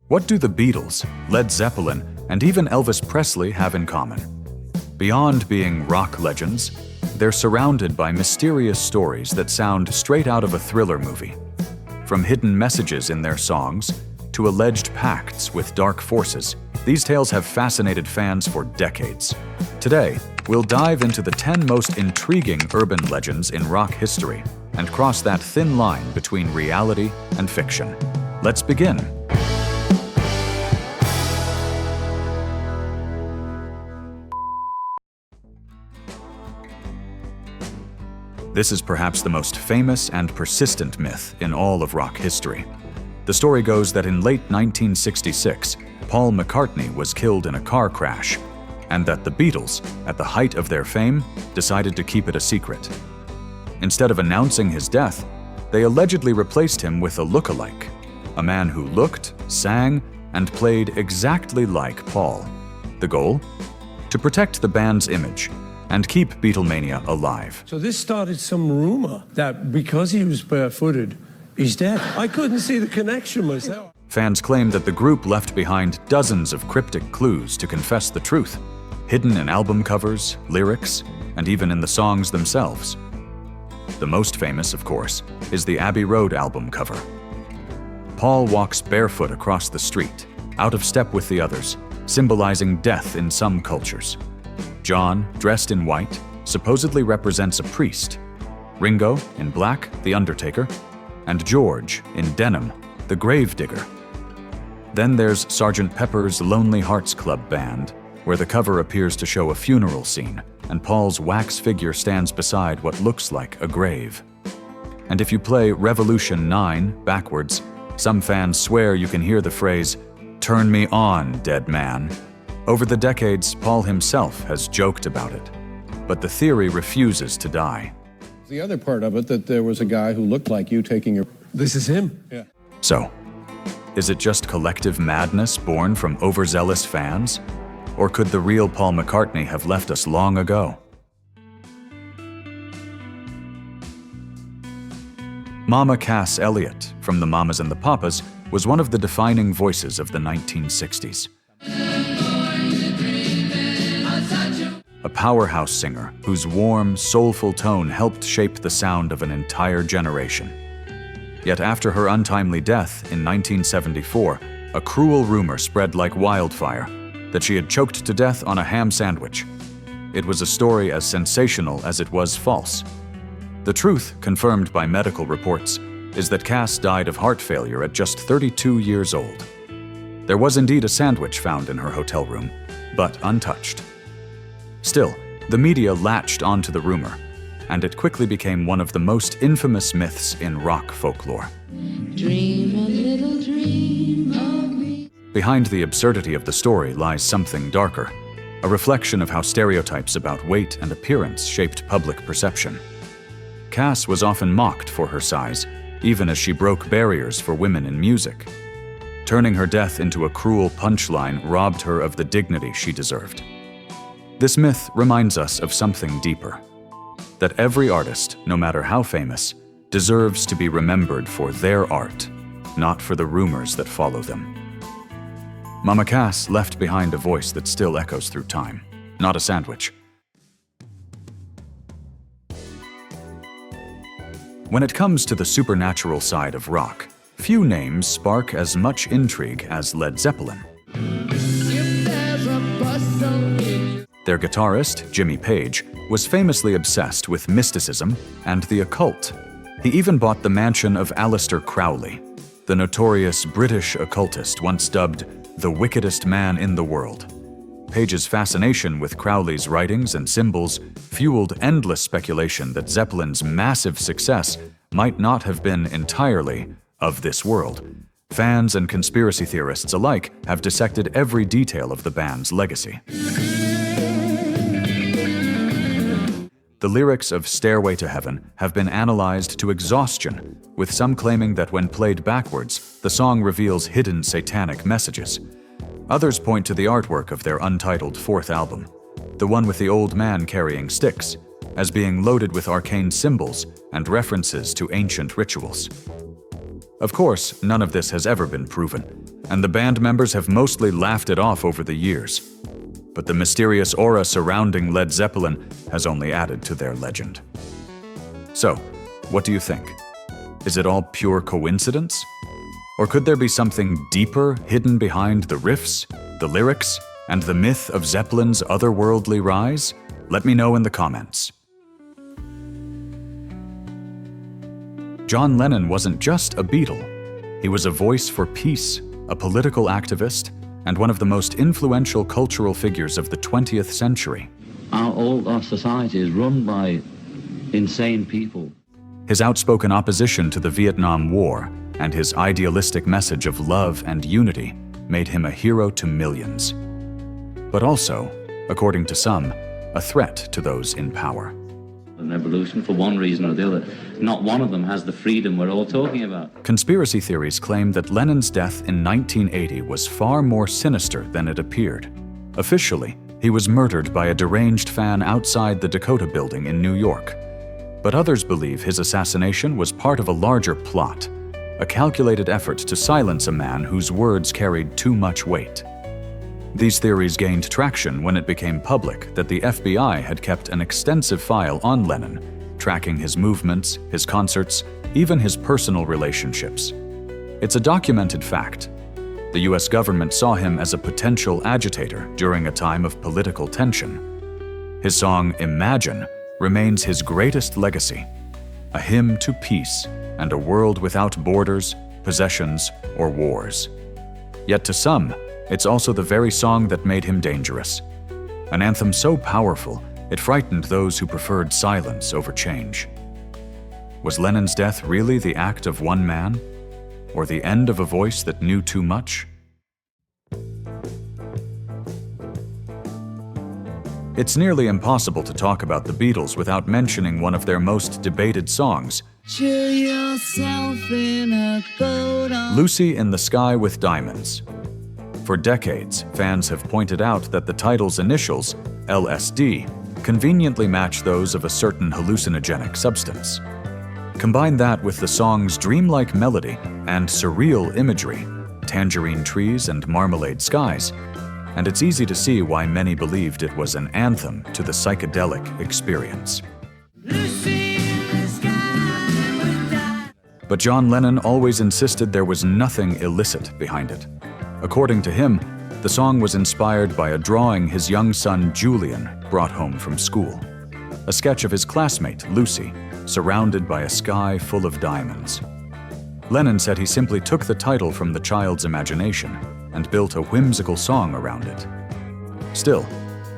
What do the Beatles, Led Zeppelin, and even Elvis Presley have in common? Beyond being rock legends, they're surrounded by mysterious stories that sound straight out of a thriller movie. From hidden messages in their songs to alleged pacts with dark forces, these tales have fascinated fans for decades. Today, we'll dive into the 10 most intriguing urban legends in rock history and cross that thin line between reality and fiction. Let's begin. This is perhaps the most famous and persistent myth in all of rock history. The story goes that in late 1966, Paul McCartney was killed in a car crash, and that the Beatles, at the height of their fame, decided to keep it a secret. Instead of announcing his death, they allegedly replaced him with a look-alike, a man who looked, sang, and played exactly like Paul. The goal? To protect the band's image and keep Beatlemania alive. So this started some rumor that because he was barefooted, he's dead. I couldn't see the connection myself. Fans claim that the group left behind dozens of cryptic clues to confess the truth, hidden in album covers, lyrics, and even in the songs themselves. The most famous, of course, is the Abbey Road album cover. Paul walks barefoot across the street, out of step with the others, symbolizing death in some cultures. John, dressed in white, supposedly represents a priest. Ringo, in black, the undertaker, and George, in denim, the gravedigger. Then there's Sgt. Pepper's Lonely Hearts Club Band, where the cover appears to show a funeral scene, and Paul's wax figure stands beside what looks like a grave. And if you play Revolution 9 backwards, some fans swear you can hear the phrase, "Turn me on, dead man." Over the decades, Paul himself has joked about it, but the theory refuses to die. The other part of it, that there was a guy who looked like you taking your... This is him. Yeah. So, is it just collective madness born from overzealous fans? Or could the real Paul McCartney have left us long ago? Mama Cass Elliot, from the Mamas and the Papas, was one of the defining voices of the 1960s. A powerhouse singer whose warm, soulful tone helped shape the sound of an entire generation. Yet after her untimely death in 1974, a cruel rumor spread like wildfire that she had choked to death on a ham sandwich. It was a story as sensational as it was false. The truth, confirmed by medical reports, is that Cass died of heart failure at just 32 years old. There was indeed a sandwich found in her hotel room, but untouched. Still, the media latched onto the rumor, and it quickly became one of the most infamous myths in rock folklore. Dream a little dream of me. Behind the absurdity of the story lies something darker, a reflection of how stereotypes about weight and appearance shaped public perception. Cass was often mocked for her size, even as she broke barriers for women in music. Turning her death into a cruel punchline robbed her of the dignity she deserved. This myth reminds us of something deeper, that every artist, no matter how famous, deserves to be remembered for their art, not for the rumors that follow them. Mama Cass left behind a voice that still echoes through time, not a sandwich. When it comes to the supernatural side of rock, few names spark as much intrigue as Led Zeppelin. Their guitarist, Jimmy Page, was famously obsessed with mysticism and the occult. He even bought the mansion of Aleister Crowley, the notorious British occultist once dubbed the wickedest man in the world. Page's fascination with Crowley's writings and symbols fueled endless speculation that Zeppelin's massive success might not have been entirely of this world. Fans and conspiracy theorists alike have dissected every detail of the band's legacy. The lyrics of Stairway to Heaven have been analyzed to exhaustion, with some claiming that when played backwards, the song reveals hidden satanic messages. Others point to the artwork of their untitled fourth album, the one with the old man carrying sticks, as being loaded with arcane symbols and references to ancient rituals. Of course, none of this has ever been proven, and the band members have mostly laughed it off over the years. But the mysterious aura surrounding Led Zeppelin has only added to their legend. So, what do you think? Is it all pure coincidence? Or could there be something deeper hidden behind the riffs, the lyrics, and the myth of Zeppelin's otherworldly rise? Let me know in the comments. John Lennon wasn't just a Beatle. He was a voice for peace, a political activist, and one of the most influential cultural figures of the 20th century. Our society is run by insane people. His outspoken opposition to the Vietnam War and his idealistic message of love and unity made him a hero to millions. But also, according to some, a threat to those in power. An evolution for one reason or the other. Not one of them has the freedom we're all talking about. Conspiracy theories claim that Lennon's death in 1980 was far more sinister than it appeared. Officially, he was murdered by a deranged fan outside the Dakota Building in New York. But others believe his assassination was part of a larger plot, a calculated effort to silence a man whose words carried too much weight. These theories gained traction when it became public that the FBI had kept an extensive file on Lennon, tracking his movements, his concerts, even his personal relationships. It's a documented fact. The US government saw him as a potential agitator during a time of political tension. His song Imagine remains his greatest legacy, a hymn to peace and a world without borders, possessions, or wars. Yet to some, it's also the very song that made him dangerous. An anthem so powerful, it frightened those who preferred silence over change. Was Lennon's death really the act of one man? Or the end of a voice that knew too much? It's nearly impossible to talk about the Beatles without mentioning one of their most debated songs, Chill yourself in a boat on Lucy in the Sky with Diamonds. For decades, fans have pointed out that the title's initials, LSD, conveniently match those of a certain hallucinogenic substance. Combine that with the song's dreamlike melody and surreal imagery, tangerine trees and marmalade skies, and it's easy to see why many believed it was an anthem to the psychedelic experience. Lucy in the sky with diamonds. But John Lennon always insisted there was nothing illicit behind it. According to him, the song was inspired by a drawing his young son Julian brought home from school, a sketch of his classmate Lucy, surrounded by a sky full of diamonds. Lennon said he simply took the title from the child's imagination and built a whimsical song around it. Still,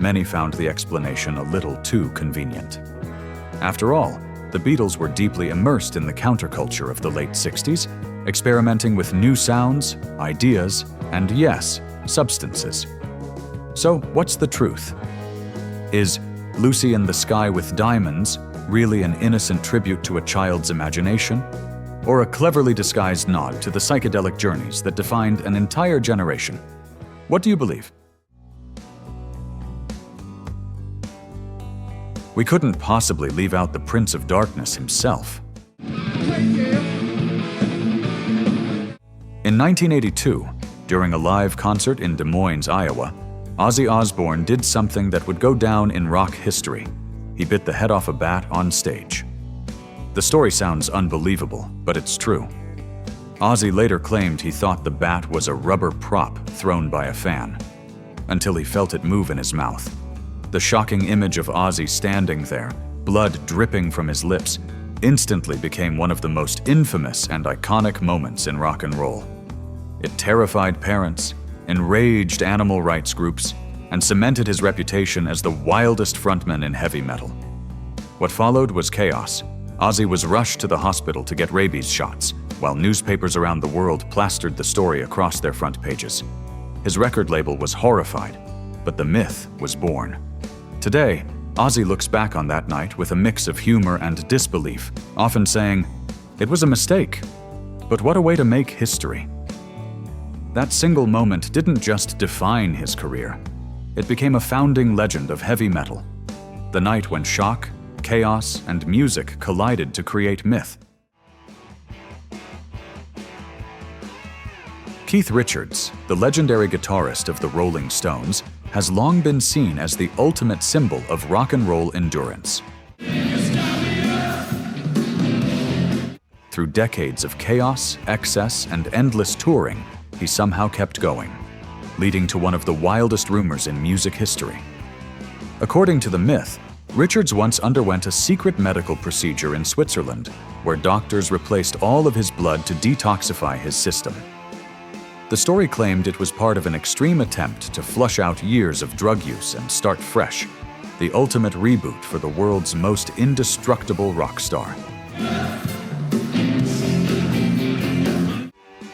many found the explanation a little too convenient. After all, the Beatles were deeply immersed in the counterculture of the late 60s, experimenting with new sounds, ideas, and yes, substances. So, what's the truth? Is Lucy in the Sky with Diamonds really an innocent tribute to a child's imagination? Or a cleverly disguised nod to the psychedelic journeys that defined an entire generation? What do you believe? We couldn't possibly leave out the Prince of Darkness himself. In 1982, during a live concert in Des Moines, Iowa, Ozzy Osbourne did something that would go down in rock history. He bit the head off a bat on stage. The story sounds unbelievable, but it's true. Ozzy later claimed he thought the bat was a rubber prop thrown by a fan, until he felt it move in his mouth. The shocking image of Ozzy standing there, blood dripping from his lips, instantly became one of the most infamous and iconic moments in rock and roll. It terrified parents, enraged animal rights groups, and cemented his reputation as the wildest frontman in heavy metal. What followed was chaos. Ozzy was rushed to the hospital to get rabies shots, while newspapers around the world plastered the story across their front pages. His record label was horrified, but the myth was born. Today, Ozzy looks back on that night with a mix of humor and disbelief, often saying, "It was a mistake, but what a way to make history." That single moment didn't just define his career. It became a founding legend of heavy metal. The night when shock, chaos, and music collided to create myth. Keith Richards, the legendary guitarist of the Rolling Stones, has long been seen as the ultimate symbol of rock and roll endurance. Through decades of chaos, excess, and endless touring, he somehow kept going, leading to one of the wildest rumors in music history. According to the myth, Richards once underwent a secret medical procedure in Switzerland, where doctors replaced all of his blood to detoxify his system. The story claimed it was part of an extreme attempt to flush out years of drug use and start fresh, the ultimate reboot for the world's most indestructible rock star.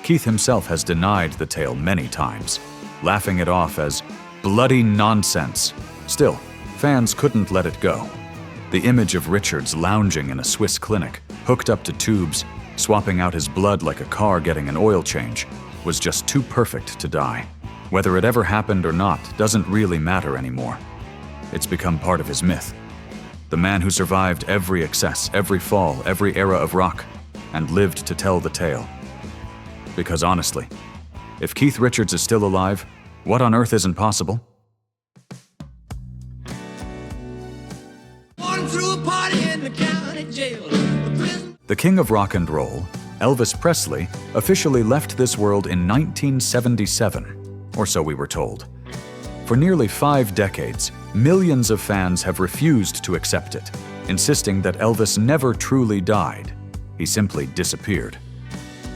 Keith himself has denied the tale many times, laughing it off as bloody nonsense. Still, fans couldn't let it go. The image of Richards lounging in a Swiss clinic, hooked up to tubes, swapping out his blood like a car getting an oil change, was just too perfect to die. Whether it ever happened or not doesn't really matter anymore. It's become part of his myth. The man who survived every excess, every fall, every era of rock, and lived to tell the tale. Because honestly, if Keith Richards is still alive, what on earth isn't possible? The king of rock and roll, Elvis Presley, officially left this world in 1977, or so we were told. For nearly 5 decades, millions of fans have refused to accept it, insisting that Elvis never truly died. He simply disappeared.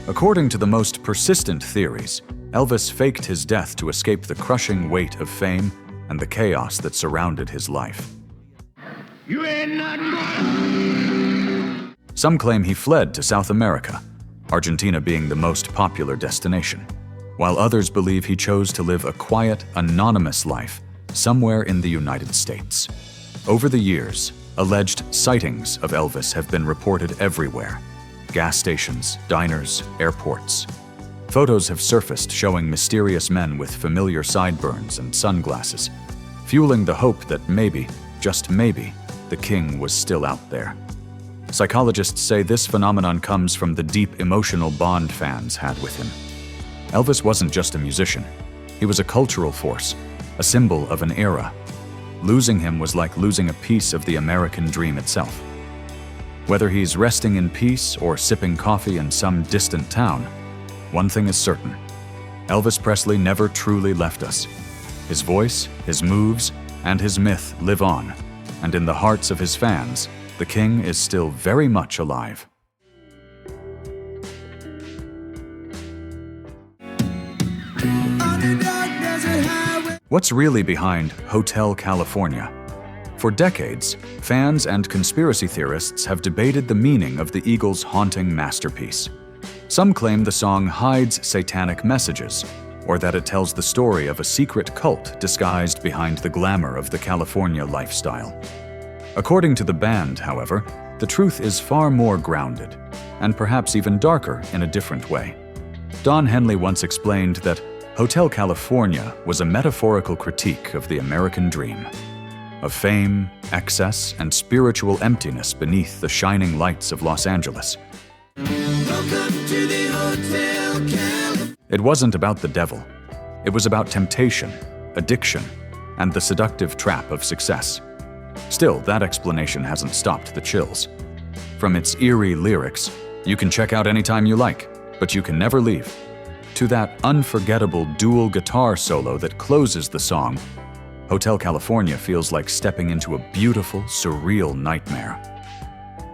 According to the most persistent theories, Elvis faked his death to escape the crushing weight of fame and the chaos that surrounded his life. You ain't nothing but... Some claim he fled to South America, Argentina being the most popular destination, while others believe he chose to live a quiet, anonymous life somewhere in the United States. Over the years, alleged sightings of Elvis have been reported everywhere: gas stations, diners, airports. Photos have surfaced showing mysterious men with familiar sideburns and sunglasses, fueling the hope that maybe, just maybe, the king was still out there. Psychologists say this phenomenon comes from the deep emotional bond fans had with him. Elvis wasn't just a musician. He was a cultural force, a symbol of an era. Losing him was like losing a piece of the American dream itself. Whether he's resting in peace or sipping coffee in some distant town, one thing is certain: Elvis Presley never truly left us. His voice, his moves, and his myth live on, and in the hearts of his fans, the king is still very much alive. What's really behind Hotel California? For decades, fans and conspiracy theorists have debated the meaning of the Eagles' haunting masterpiece. Some claim the song hides satanic messages, or that it tells the story of a secret cult disguised behind the glamour of the California lifestyle. According to the band, however, the truth is far more grounded, and perhaps even darker in a different way. Don Henley once explained that Hotel California was a metaphorical critique of the American dream, of fame, excess, and spiritual emptiness beneath the shining lights of Los Angeles. It wasn't about the devil. It was about temptation, addiction, and the seductive trap of success. Still, that explanation hasn't stopped the chills. From its eerie lyrics, you can check out anytime you like, but you can never leave, to that unforgettable dual guitar solo that closes the song, Hotel California feels like stepping into a beautiful, surreal nightmare.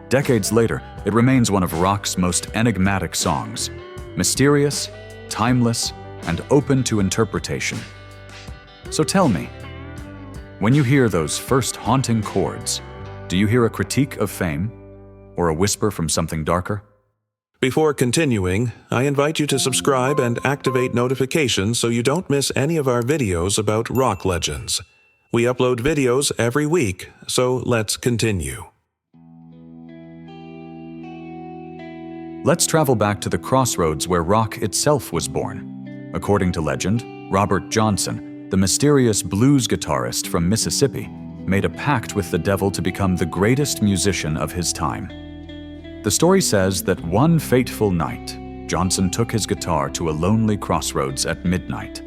Decades later, it remains one of rock's most enigmatic songs, mysterious, timeless, and open to interpretation. So tell me, when you hear those first haunting chords, do you hear a critique of fame, or a whisper from something darker? Before continuing, I invite you to subscribe and activate notifications so you don't miss any of our videos about rock legends. We upload videos every week, so let's continue. Let's travel back to the crossroads where rock itself was born. According to legend, Robert Johnson, the mysterious blues guitarist from Mississippi, made a pact with the devil to become the greatest musician of his time. The story says that one fateful night, Johnson took his guitar to a lonely crossroads at midnight.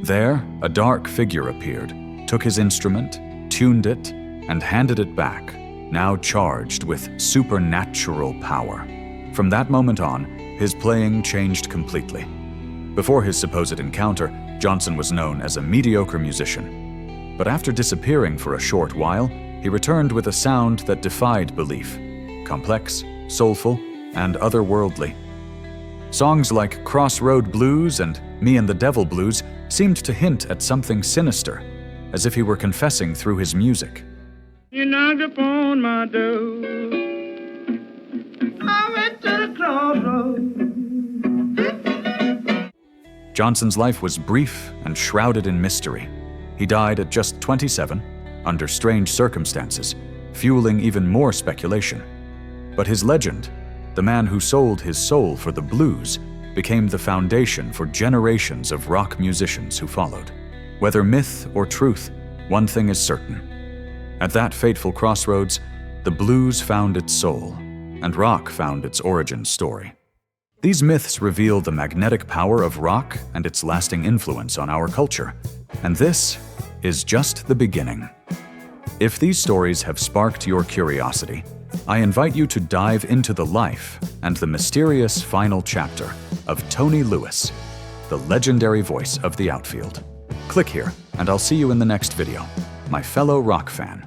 There, a dark figure appeared, took his instrument, tuned it, and handed it back, now charged with supernatural power. From that moment on, his playing changed completely. Before his supposed encounter, Johnson was known as a mediocre musician. But after disappearing for a short while, he returned with a sound that defied belief, complex, soulful, and otherworldly. Songs like Crossroad Blues and Me and the Devil Blues seemed to hint at something sinister, as if he were confessing through his music. You knocked upon my door. I went to the crossroads. Johnson's life was brief and shrouded in mystery. He died at just 27, under strange circumstances, fueling even more speculation. But his legend, the man who sold his soul for the blues, became the foundation for generations of rock musicians who followed. Whether myth or truth, one thing is certain. At that fateful crossroads, the blues found its soul, and rock found its origin story. These myths reveal the magnetic power of rock and its lasting influence on our culture, and this is just the beginning. If these stories have sparked your curiosity, I invite you to dive into the life and the mysterious final chapter of Tony Lewis, the legendary voice of the outfield. Click here, and I'll see you in the next video, my fellow rock fan.